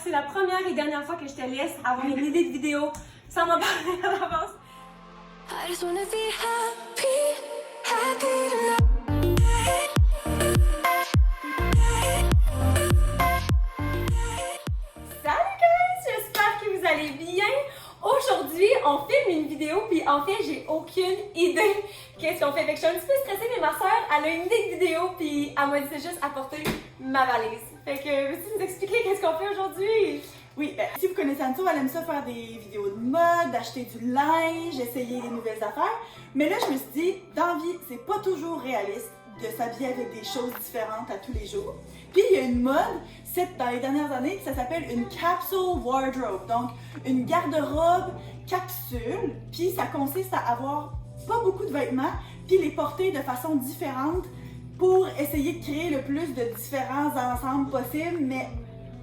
c'est la première et dernière fois que je te laisse avoir une idée de vidéo sans m'en parler à l'avance. I just wanna be happy, happy tonight. Salut guys, j'espère que vous allez bien. Aujourd'hui, on filme une vidéo puis en fait, j'ai aucune idée qu'est-ce qu'on fait. Fait que je suis un petit peu stressée, mais ma soeur, elle a une idée de vidéo puis elle m'a dit c'est juste apporter ma valise. Fait que, veux-tu nous expliquer qu'est-ce qu'on fait aujourd'hui? Oui, si vous connaissez Anso, elle aime ça faire des vidéos de mode, d'acheter du linge, essayer des nouvelles affaires. Mais là, je me suis dit, dans la vie, c'est pas toujours réaliste de s'habiller avec des choses différentes à tous les jours. Puis il y a une mode, dans les dernières années, ça s'appelle une capsule wardrobe. Donc, une garde-robe capsule. Puis ça consiste à avoir pas beaucoup de vêtements, puis les porter de façon différente pour essayer de créer le plus de différents ensembles possibles, mais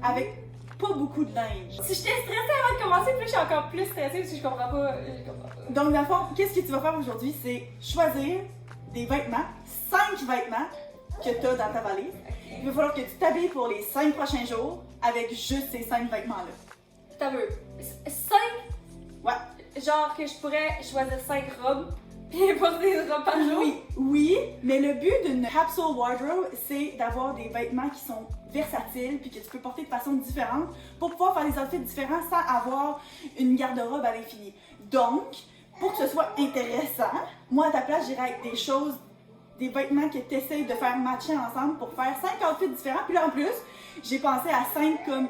avec pas beaucoup de linge. Si j'étais stressée avant de commencer, puis je suis encore plus stressée parce que je comprends pas. Donc, dans le fond, qu'est-ce que tu vas faire aujourd'hui? C'est choisir des vêtements, 5 vêtements que tu as dans ta valise. Il va falloir que tu t'habilles pour les 5 prochains jours avec juste ces 5 vêtements-là. T'as vu? 5? Ouais. Genre que je pourrais choisir 5 robes, puis porter une robe par jour? Oui, mais le but d'une capsule wardrobe, c'est d'avoir des vêtements qui sont versatiles puis que tu peux porter de façon différente pour pouvoir faire des outfits différents sans avoir une garde-robe à l'infini. Donc, pour que ce soit intéressant, moi à ta place, j'irais avec des choses, des vêtements que tu essayes de faire matcher ensemble pour faire 5 outfits différents. Puis là en plus, j'ai pensé à 5 comme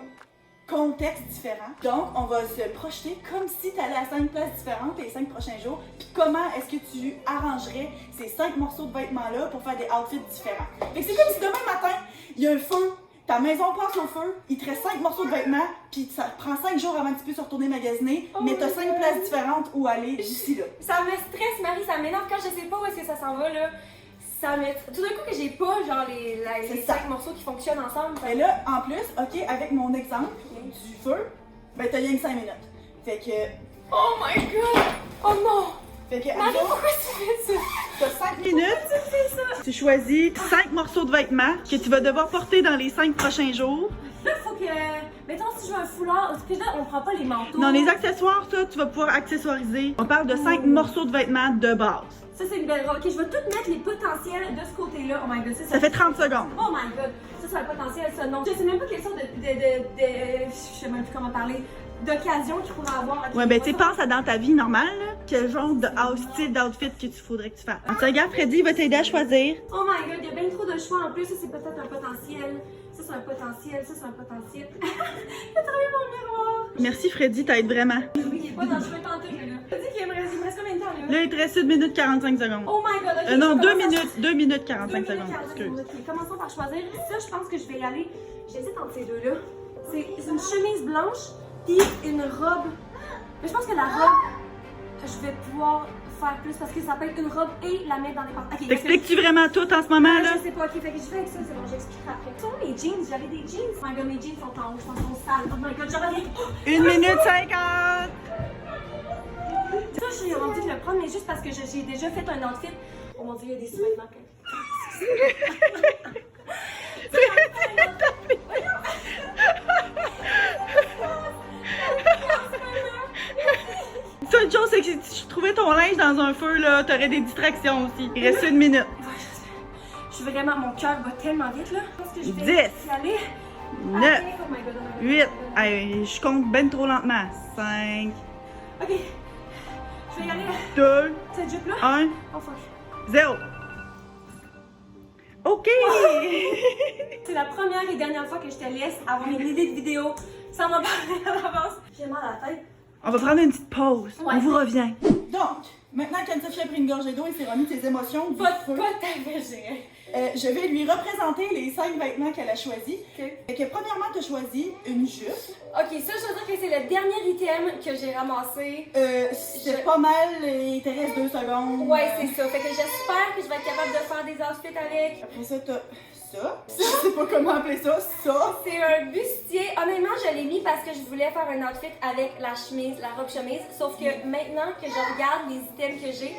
contextes différents. Donc, on va se projeter comme si tu allais à 5 places différentes les 5 prochains jours. Puis comment est-ce que tu arrangerais ces 5 morceaux de vêtements-là pour faire des outfits différents. Fait que c'est comme si demain matin, il y a un feu, ta maison passe au feu, il te reste 5 morceaux de vêtements, puis ça prend 5 jours avant que tu puisses retourner magasiner, mais tu as 5 places différentes où aller d'ici là. Ça me stresse, Marie, ça m'énerve quand je sais pas où est-ce que ça s'en va, là. Ça me... Tout d'un coup que j'ai pas, genre, les 5 morceaux qui fonctionnent ensemble. Et là, en plus, ok, avec mon exemple du feu, ben t'as rien que 5 minutes. Fait que... Oh my god! Oh non! Fait que... Marie, pourquoi tu fais ça? T'as 5 minutes, Tu fais ça? tu choisis 5 morceaux de vêtements que tu vas devoir porter dans les 5 prochains jours. Là, faut que... Mettons, si je veux un foulard, parce que là, on prend pas les manteaux. Dans les accessoires, ça, tu vas pouvoir accessoiriser. On parle de 5 morceaux de vêtements de base. Ça, c'est une belle robe. Ok, je vais tout mettre les potentiels de ce côté-là. Oh my god, Ça fait 30 secondes. Oh my god, ça c'est un potentiel, ça non. Je sais même pas quelle sorte je sais même plus comment parler, d'occasion qu'il pourrait avoir. Ouais, ben tu sais, pense à dans ta vie normale, là, quel genre de style d'outfit que tu faudrait que tu fasses. En regarde, Freddy va t'aider à choisir. Oh my god, il y a bien trop de choix en plus. Ça c'est peut-être un potentiel. Ça c'est un potentiel. Ça c'est un potentiel. J'ai trouvé mon miroir. Merci Freddy, t'aides vraiment. Oui, il est pas dans le chemin tantôt, là. Tu dis qu'il me reste combien de temps, là? Là, il te reste 1 minute 45 secondes. Oh my god, ok. Non, je 2 commence minutes, 2 minutes 45 2 minutes secondes. 45 Excuse. secondes. Ok, commençons par choisir. Ça, je pense que je vais y aller. J'hésite entre ces deux-là. C'est une chemise blanche puis une robe. Mais je pense que la robe, je vais pouvoir faire plus parce que ça peut être une robe et la mettre dans les pantalons. Okay, T'expliques-tu vraiment tout en ce moment, là? Je sais pas, ok, fait que je fais avec ça, c'est bon, j'expliquerai après. Ce sont mes jeans, j'avais des jeans. Oh my god, mes jeans sont en haut, je pense qu'ils sont sales. Oh my god, j'aurais bien. 1 minute 50! Ça, j'ai envie de le prendre, mais juste parce que j'ai déjà fait un outfit. Oh mon dieu, il y a des sous-vêtements. Seule chose, c'est que si tu trouvais ton linge dans un feu, là, t'aurais des distractions aussi. Il reste 1 minute. Je suis vraiment, mon cœur va tellement vite là. Je pense que je vais 10, y aller. 9, Ok, oh my God, oh my God. 8. Hey, je compte ben trop lentement. 5, Ok, je vais y aller. 2, Cette jupe là. 1, Oh fuck. 0. OK! C'est la première et dernière fois que je te laisse avoir une idée de vidéo sans m'en parler à l'avance. J'ai mal à la tête. On va prendre une petite pause. Ouais. On vous revient. Donc, maintenant qu'Anne-Sophie a pris une gorgée d'eau et s'est remis ses émotions du feu, je vais lui représenter les 5 vêtements qu'elle a choisis. Ok. Fait que premièrement, tu as choisi une jupe. Ok, ça je veux dire que c'est le dernier item que j'ai ramassé. C'est pas mal, il te reste 2 secondes. Ouais, c'est ça. Fait que j'espère que je vais être capable de faire des outfits avec. Après ça, t'as ça. Je sais pas comment appeler ça. Ça. C'est un bustier. Honnêtement, je l'ai mis parce que je voulais faire un outfit avec la chemise, la robe chemise. Sauf que maintenant que je regarde les items que j'ai,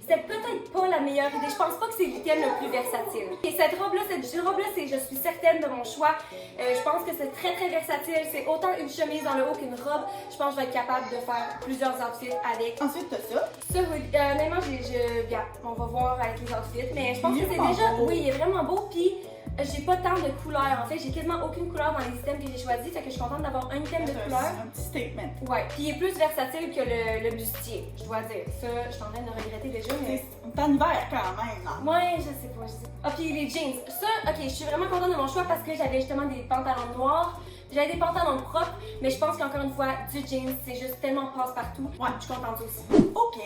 c'est peut-être pas la meilleure idée. Je pense pas que c'est l'item le plus versatile. Et cette robe-là, je suis certaine de mon choix. Je pense que c'est très très versatile. C'est autant une chemise dans le haut qu'une robe. Je pense que je vais être capable de faire plusieurs outfits avec. Ensuite, t'as ça. Ça, honnêtement, regarde, on va voir avec les outfits. Mais je pense que c'est déjà, beau. oui, il est vraiment beau. Puis j'ai pas tant de couleurs. En fait, j'ai quasiment aucune couleur dans les items que j'ai choisis. Fait que je suis contente d'avoir un item de couleur. Un petit statement. Ouais, puis il est plus versatile que le bustier, je dois dire. Ça, je suis en train de regretter déjà, mais. C'est en hiver quand même, non? Ouais, je sais pas, je sais pas. Ah, puis les jeans. Ça, ok, je suis vraiment contente de mon choix parce que j'avais justement des pantalons noirs. J'avais des pantalons propres, mais je pense qu'encore une fois, du jeans, c'est juste tellement passe-partout. Ouais. Je suis contente aussi. Ok.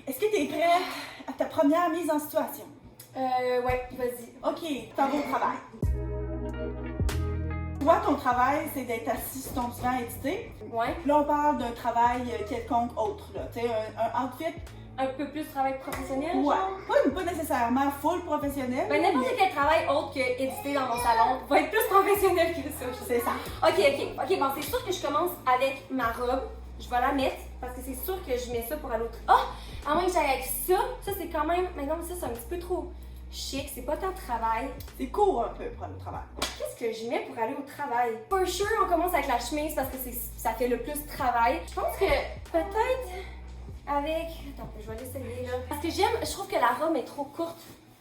Est-ce que t'es prêt à ta première mise en situation? Ouais, vas-y. Ok, t'en vas au travail. Toi, ton travail, c'est d'être assis sur ton divan à éditer. Ouais. Là, on parle d'un travail quelconque autre, là. Tu sais, un outfit. Un peu plus travail professionnel, Ouais. genre? Pas nécessairement full professionnel. Ben, n'importe quel travail autre que éditer dans mon salon va être plus professionnel que ça. C'est ça. Ok, bon, c'est sûr que je commence avec ma robe. Je vais la mettre parce que c'est sûr que je mets ça pour aller au travail. Ah! À moins que j'aille avec ça. Ça, c'est quand même. Mais non, mais ça, c'est un petit peu trop chic. C'est pas tant de travail. C'est court un peu pour aller au travail. Qu'est-ce que je mets pour aller au travail? For sure, on commence avec la chemise parce que ça fait le plus de travail. Je pense que peut-être avec. Attends, je vais l'essayer là. Parce que je trouve que la robe est trop courte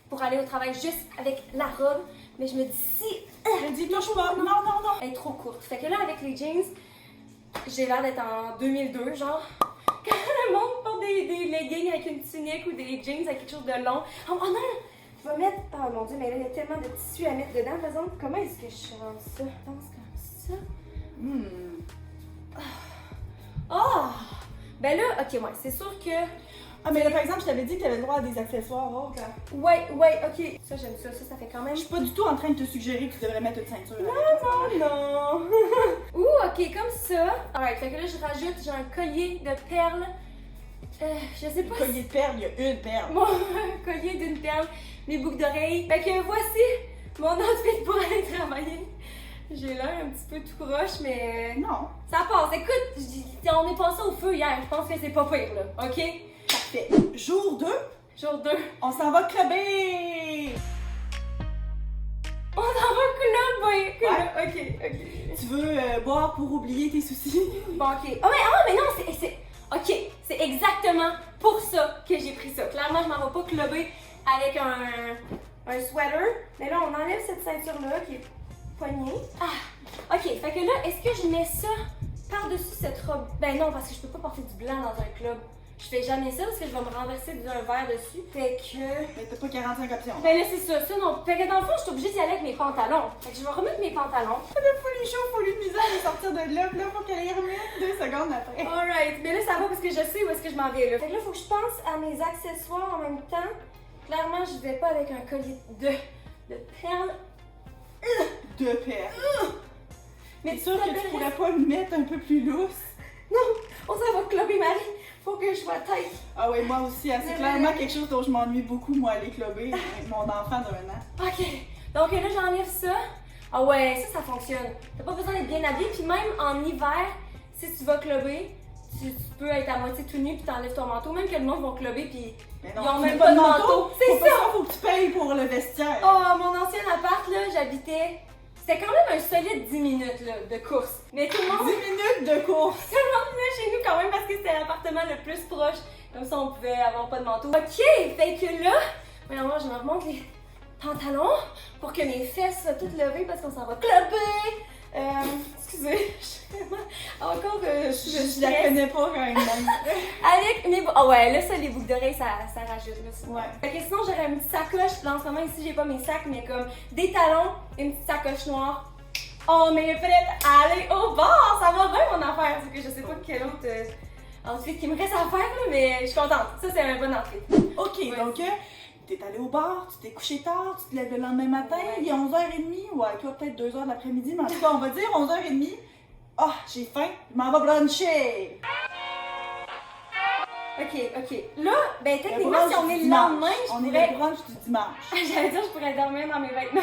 pour aller au travail juste avec la robe. Mais je me dis si. Je dis touche pas. Non, non, non. Elle est trop courte. Fait que là, avec les jeans, j'ai l'air d'être en 2002, genre. Quand le monde porte des leggings avec une tunique ou des jeans avec quelque chose de long. Oh, non! Je vais mettre. Oh mon dieu, mais là, il y a tellement de tissu à mettre dedans. Par exemple, comment est-ce que je change ça? Je pense comme ça. Oh! Ben là, ok, ouais, c'est sûr que. Ah, mais là, par exemple, je t'avais dit que t'avais le droit à des accessoires autres, là. Ouais, ok. Ça, j'aime ça. Ça fait quand même. Je suis pas du tout en train de te suggérer que tu devrais mettre une ceinture. Non! Ouh, ok, comme ça. Alright, fait que là, je rajoute, j'ai un collier de perles. Je sais pas. Collier de perles, il y a une perle. Mon collier d'une perle, mes boucles d'oreilles. Fait que voici mon outfit pour aller travailler. J'ai l'air un petit peu tout croche, mais Non. ça passe. Écoute, on est passé au feu hier. Je pense que c'est pas pire, là. OK? Parfait. Jour 2, Jour 2. on s'en va clubber! On s'en va clubber. OK. Tu veux boire pour oublier tes soucis? Bon, OK. Oh, mais non, c'est... OK, c'est exactement pour ça que j'ai pris ça. Clairement, je m'en vais pas clubber avec un sweater. Mais là, on enlève cette ceinture-là qui est poignée. Ah, OK. Fait que là, est-ce que je mets ça par-dessus cette robe? Ben non, parce que je peux pas porter du blanc dans un club. Je fais jamais ça parce que je vais me renverser d'un verre dessus. Fait que... Mais t'as pas 45 options. Ben là, c'est ça non. Fait que dans le fond, je suis obligée d'y aller avec mes pantalons. Fait que je vais remettre mes pantalons. Faut lui chaud, faut lui misère de sortir de là, faut qu'elle y remette 2 secondes après. Alright, mais là, ça va parce que je sais où est-ce que je m'en vais là. Fait que là, faut que je pense à mes accessoires en même temps. Clairement, je vais pas avec un collier de perles. 2 perles. Mais C'est sûr que tu pourrais pas le mettre un peu plus lousse. Non, on s'en va clubber, Marie. Faut que je sois tête. Ah ouais, moi aussi, hein, c'est clairement quelque chose dont je m'ennuie beaucoup, moi, aller clubber avec mon enfant d'1 an. OK. Donc là, j'enlève ça. Ah ouais, ça fonctionne. T'as pas besoin d'être bien habillé. Puis même en hiver, si tu vas clubber, tu peux être à moitié tout nu puis t'enlèves ton manteau. Même que le monde va clubber puis Mais ils non, ont tu même mets pas de manteau. C'est ça! Faut que tu payes pour le vestiaire. Oh, mon ancien appart, là, j'habitais... C'était quand même un solide 10 minutes là, de course. Mais tout le 10 monde... minutes de course. Tout le monde venait chez nous quand même parce que c'était l'appartement le plus proche. Comme ça, on pouvait avoir pas de manteau. OK, fait que là, moi, je me remonte les pantalons pour que mes fesses soient toutes levées parce qu'on s'en va clubber. Excusez, je suis vraiment encore... Je la connais pas quand même. Avec mes... Ah ouais, là, ça, les boucles d'oreilles, ça rajoute. Là, Ouais. Fait que sinon, j'aurais une petite sacoche. Là, en ce moment, ici, j'ai pas mes sacs, mais comme des talons, une petite sacoche noire. On est prête à aller au bar! Ça va bien, mon affaire! Parce que je sais pas quel autre outfit qui me reste à faire, là, mais je suis contente. Ça, c'est un bon outfit. Ok, Ouais. donc t'es allé au bar, tu t'es couché tard, tu te lèves le lendemain matin, il est 11h30, ouais, toi peut-être 2h de l'après-midi, mais en tout cas, on va dire 11h30. Ah, j'ai faim, je m'en vais bruncher! Ok. Là, ben Le techniquement, brunch si on du est le dimanche. lendemain, je On est pourrais... le brunch du dimanche. J'allais dire, je pourrais dormir dans mes vêtements.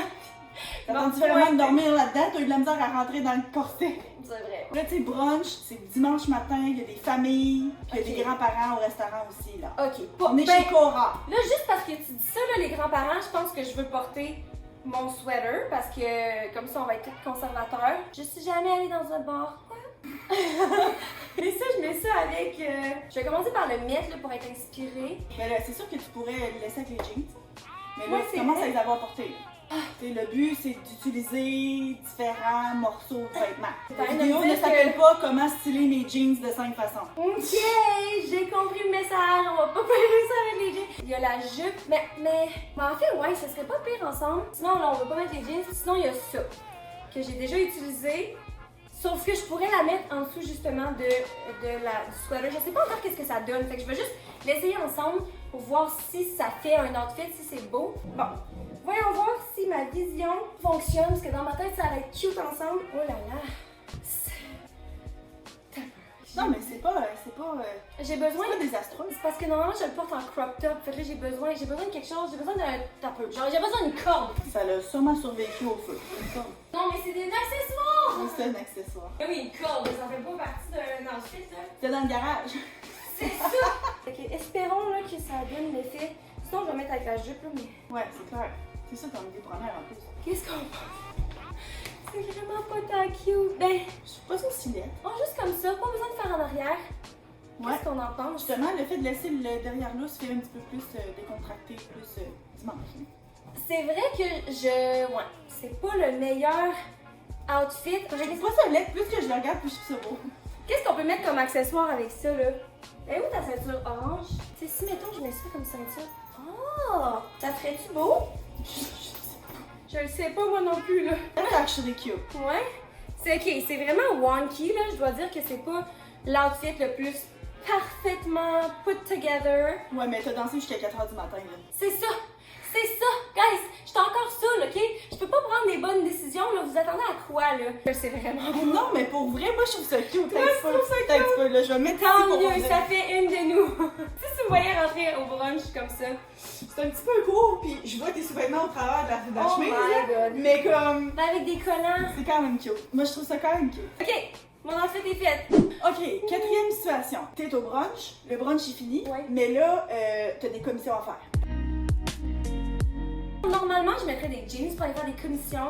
T'attends-tu vraiment de dormir là-dedans? T'as eu de la misère à rentrer dans le corset. C'est vrai. Là, tu sais, brunch, c'est dimanche matin, il y a des familles, puis il y a Ok. des grands-parents au restaurant aussi, là. Ok. On est Ben, chez Cora. là, juste parce que tu dis ça, là, les grands-parents, je pense que je veux porter mon sweater parce que comme ça, on va être tous conservateurs. Je suis jamais allée dans un bar. Mais ça, je mets ça avec. Je vais commencer par le mettre là, pour être inspirée. Mais là, c'est sûr que tu pourrais le laisser avec les jeans. Mais là, Ouais, tu c'est commences vrai. à les avoir portés. Tu sais, le but, c'est d'utiliser différents morceaux de vêtements. T'as La rien à vidéo dire ne que- s'appelle pas comment styler mes jeans de 5 façons. Ok, j'ai compris le message. On va pas faire ça avec les jeans. Il y a la jupe, mais en fait, ouais, ce serait pas pire ensemble. Sinon, là, on va pas mettre les jeans. Sinon, il y a ça que j'ai déjà utilisé. Sauf que je pourrais la mettre en dessous justement du sweater. Je sais pas encore qu'est-ce que ça donne. Fait que je vais juste l'essayer ensemble pour voir si ça fait un outfit, si c'est beau. Bon, voyons voir si ma vision fonctionne. Parce que dans ma tête, ça va être cute ensemble. Oh là là. Non, mais c'est pas J'ai besoin. c'est pas désastreux. C'est parce que normalement je le porte en crop top. Fait que là j'ai besoin de quelque chose. J'ai besoin d'un tapeur. Genre j'ai besoin d'une corde. Ça l'a sûrement survécu au feu. C'est ça. Non mais c'est des accessoires. C'est un accessoire. Ah oui, une corde, ça fait pas partie d'un outfit là. T'es dans le garage. C'est ça! Ok, espérons là, que ça donne l'effet. Sinon, je vais mettre avec la jupe là, mais. Ouais, c'est clair. C'est ça ton idée première en plus. Qu'est-ce qu'on pense? C'est vraiment pas tant cute. Ben, Je suis pas so stylette. oh, juste comme ça, pas besoin de faire en arrière. Ouais. Qu'est-ce qu'on en pense? Justement, le fait de laisser le derrière lousse fait un petit peu plus décontracté, plus dimanche. C'est vrai que ouais, c'est pas le meilleur outfit. Je trouve pas ça laid, plus que je le regarde, plus je trouve ça beau. Qu'est-ce qu'on peut mettre comme accessoire avec ça là? Et où ta ceinture orange? Tu sais, si mettons je mets ça comme ceinture. Oh! Ça ferait-tu beau? Je le sais pas moi non plus là. That's actually cute. Ouais. C'est ok, c'est vraiment wonky là. Je dois dire que c'est pas l'outfit le plus parfaitement put together. Ouais, mais t'as dansé jusqu'à 4h du matin, là. C'est ça! C'est ça! Guys, j'étais encore saoule, ok? Je peux pas prendre des bonnes décisions là. Vous attendez à quoi là? C'est vraiment Oh non, mais pour vrai, moi je trouve ça cute. Moi, je trouve ça cute. Là, je vais mettre ça Tant pour mieux, vrai. ça fait une de nous. Si vous me voyez rentrer au brunch comme ça. C'est un petit peu court, puis je vois tes sous-vêtements au travers de la Oh chemise, my là. god. Mais comme, Ben, avec des collants. c'est quand même cute. Moi je trouve ça quand même cute. Ok, mon outfit est fait. Ok, quatrième situation. T'es au brunch, le brunch est fini, Ouais. mais là, t'as des commissions à faire. Normalement, je mettrais des jeans pour aller faire des commissions.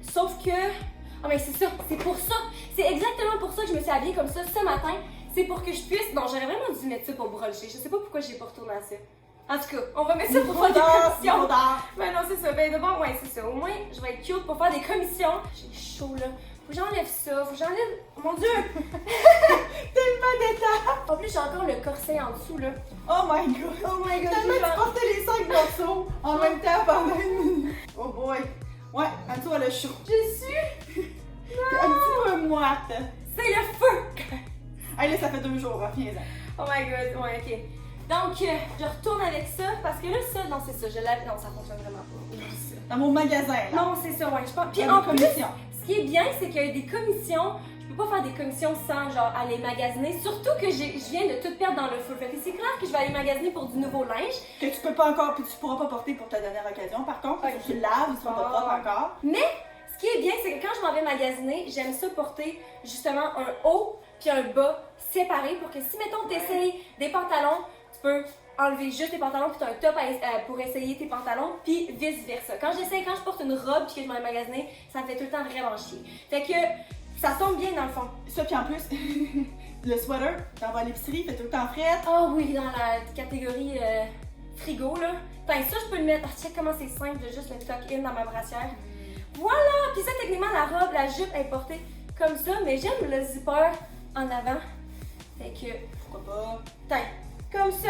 Sauf que. Ah, mais c'est ça, c'est pour ça. C'est exactement pour ça que je me suis habillée comme ça ce matin. C'est pour que je puisse. Non, j'aurais vraiment dû mettre ça pour bruncher. Je sais pas pourquoi j'ai pas retourné à ça. En tout cas, on va mettre ça pour faire des commissions. Ben non, c'est ça. Ben d'abord, ouais, c'est ça. Au moins, je vais être cute pour faire des commissions. J'ai chaud là. Faut que j'enlève ça. Faut que j'enlève. Mon dieu! Tellement d'étapes! En plus, j'ai encore le corset en dessous là. Oh my god! Oh my god, Tellement j'ai tu portais les 5 morceaux en même temps pendant une minute. Oh boy! Ouais, en dessous, elle a chaud. Je suis. T'es un petit peu moite. C'est le feu! Hey, là, ça fait 2 jours, reviens-en. Oh my god, ouais, ok. Donc, je retourne avec ça parce que là, ça, non, c'est ça, je l'avais. Non, ça fonctionne vraiment pas. Oublie ça. Dans mon magasin, là. Non, c'est ça, ouais, je pense. Puis Dans en les plus, commissions. ce qui est bien, c'est qu'il y a des commissions. Je peux pas faire des commissions sans, genre, aller magasiner. Surtout que je viens de tout perdre dans le feu. Fait que c'est clair que je vais aller magasiner pour du nouveau linge. Que tu peux pas encore, puis tu pourras pas porter pour ta dernière occasion. Par contre, Ok. faut que tu le laves, ils seront pas propres encore. Mais, ce qui est bien, c'est que quand je m'en vais magasiner, j'aime ça porter justement un haut puis un bas séparés pour que si, mettons, t'essayes des pantalons, tu peux enlever juste tes pantalons puis t'as un top pour essayer tes pantalons puis vice versa. Quand je porte une robe puis que je m'en vais magasiner, ça me fait tout le temps vraiment chier. Fait que ça tombe bien dans le fond. Ça, puis en plus, le sweater, t'envoies à l'épicerie, fait tout le temps frais. Ah oui, dans la catégorie frigo là. Enfin, ça je peux le mettre. Ah, check comment c'est simple de juste le tuck in dans ma brassière. Voilà! Puis ça, techniquement, la robe, la jupe est portée comme ça, mais j'aime le zipper en avant. Fait que, Pourquoi pas? tiens, comme ça.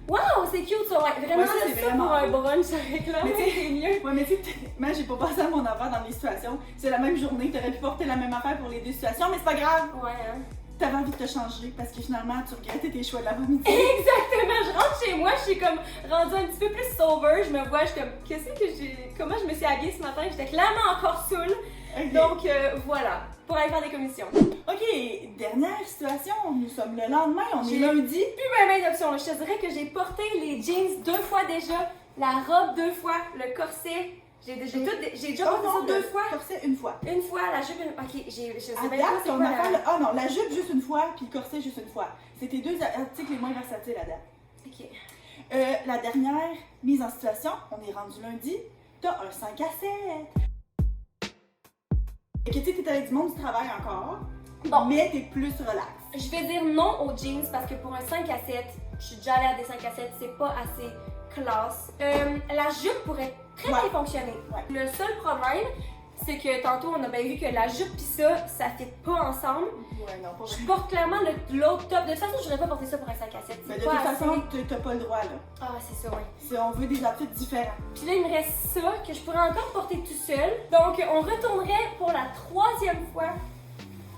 Wow, c'est cute ça, ouais. Vraiment, Ouais, ça, là, c'est ça vraiment pour un beau. brunch avec là, Mais tu sais- c'est mieux. Ouais, mais tu sais, techniquement, j'ai pas pensé à mon affaire dans les situations. C'est la même journée, t'aurais pu porter la même affaire pour les 2 situations, mais c'est pas grave. Ouais, hein. T'avais envie de te changer parce que finalement, tu regrettais tes choix de l'avant-midi. Exactement, je rentre chez moi, je suis comme rendue un petit peu plus sober, je me vois, je suis comme, comment je me suis habillée ce matin, j'étais clairement encore saoule. Ok. Donc voilà, pour aller faire des commissions. Ok, dernière situation. Nous sommes le lendemain, on est J'ai- lundi. Plus ben d'options, là. Je te dirais que j'ai porté les jeans 2 fois déjà, la robe 2 fois, le corset. J'ai déjà Oh porté non, ça 2 fois. corset une fois. Une fois, la jupe, ok, je sais À même pas date, c'est ton quoi affaire, la... ah non, la jupe juste une fois, puis le corset juste une fois. C'est tes deux articles les moins versatiles à date. Ok. La dernière mise en situation, on est rendu lundi, t'as un 5 à 7. Et que tu sais, t'es avec du monde du travail encore, Bon. mais t'es plus relax. Je vais dire non aux jeans parce que pour un 5 à 7, je suis déjà allée à des 5 à 7, c'est pas assez classe. La jupe pourrait très bien fonctionner. Ouais. Le seul problème, c'est que tantôt on a bien vu que la jupe pis ça fit pas ensemble. Ouais, non, pas Je vrai. porte clairement l'autre top. De toute façon, je n'aurais pas porté ça pour un 5 à 7. Mais C'est de pas toute assez. façon, t'as pas le droit, là. Ah, c'est ça, oui. Si on veut des outfits différents. Puis là, il me reste ça que je pourrais encore porter tout seul. Donc, on retournerait pour la 3e fois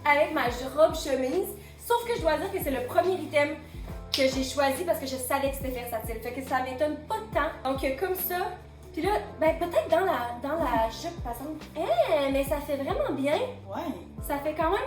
avec ma robe chemise. Sauf que je dois dire que c'est le premier item que j'ai choisi parce que je savais que c'était versatile. Fait que ça m'étonne pas tant. Donc, comme ça. Puis là, ben peut-être dans la jupe, par exemple. Mais ça fait vraiment bien. Ouais. Ça fait quand même.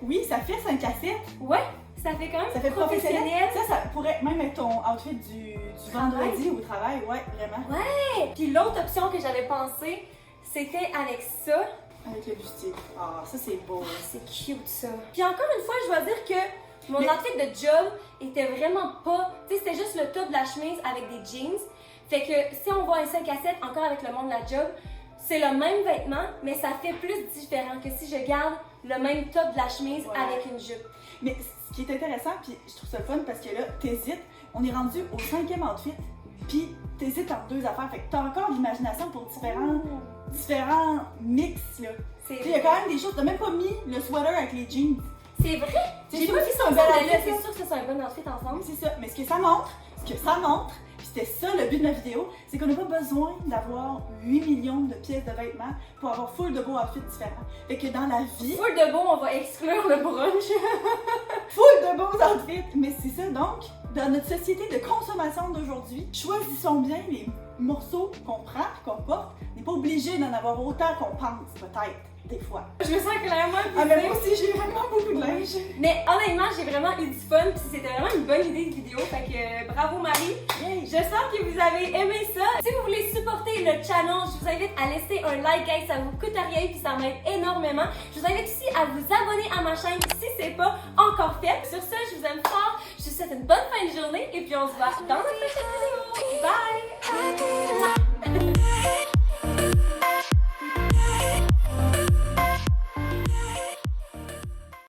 Oui, ça fait 5 à 7. Ouais, ça fait quand même Ça fait professionnel. professionnel. Ça pourrait même être ton outfit du vendredi au travail. Ouais, vraiment. Ouais. Puis l'autre option que j'avais pensé, c'était avec ça. Avec le bustier. Ah, ça c'est beau. Ah, c'est cute ça. Puis encore une fois, je dois dire que mon Mais- outfit de job était vraiment pas. Tu sais, c'était juste le top de la chemise avec des jeans. Fait que si on voit un 5 à 7 encore avec le monde de la job, c'est le même vêtement, mais ça fait plus différent que si je garde le même top de la chemise Ouais. avec une jupe. Mais ce qui est intéressant, puis je trouve ça le fun parce que là, t'hésites. On est rendu au 5e outfit, puis t'hésites entre deux affaires. Fait que t'as encore l'imagination pour différents mix, là. C'est Tu sais, il y a quand même des choses. T'as même pas mis le sweater avec les jeans. C'est vrai? C'est J'ai sûr pas que vu c'est ça un ensemble, bel mais là, outfit, c'est sûr que c'est un bon outfit ensemble. C'est ça. Mais ce que ça montre, puis c'était ça le but de la vidéo, c'est qu'on n'a pas besoin d'avoir 8 millions de pièces de vêtements pour avoir full de beaux outfits différents. Fait que dans la vie, Full de beau, on va exclure le brunch. full de beaux outfits. Mais c'est ça, donc, dans notre société de consommation d'aujourd'hui, choisissons bien les morceaux qu'on prend, qu'on porte. On n'est pas obligé d'en avoir autant qu'on pense, peut-être, des fois. Je me sens clairement Ah, mais visée. moi aussi, j'ai vraiment beaucoup de linge. Mais honnêtement, j'ai vraiment eu du fun, puis c'était vraiment une bonne idée de vidéo, fait que bravo Marie. Yay. J'espère que vous avez aimé ça. Si vous voulez supporter le challenge, je vous invite à laisser un like, guys, ça vous coûte rien puis ça m'aide énormément. Je vous invite aussi à vous abonner à ma chaîne si c'est pas encore fait. Sur ce, je vous aime fort, je vous souhaite une bonne fin de journée et puis on se voit dans notre prochaine vidéo. Bye!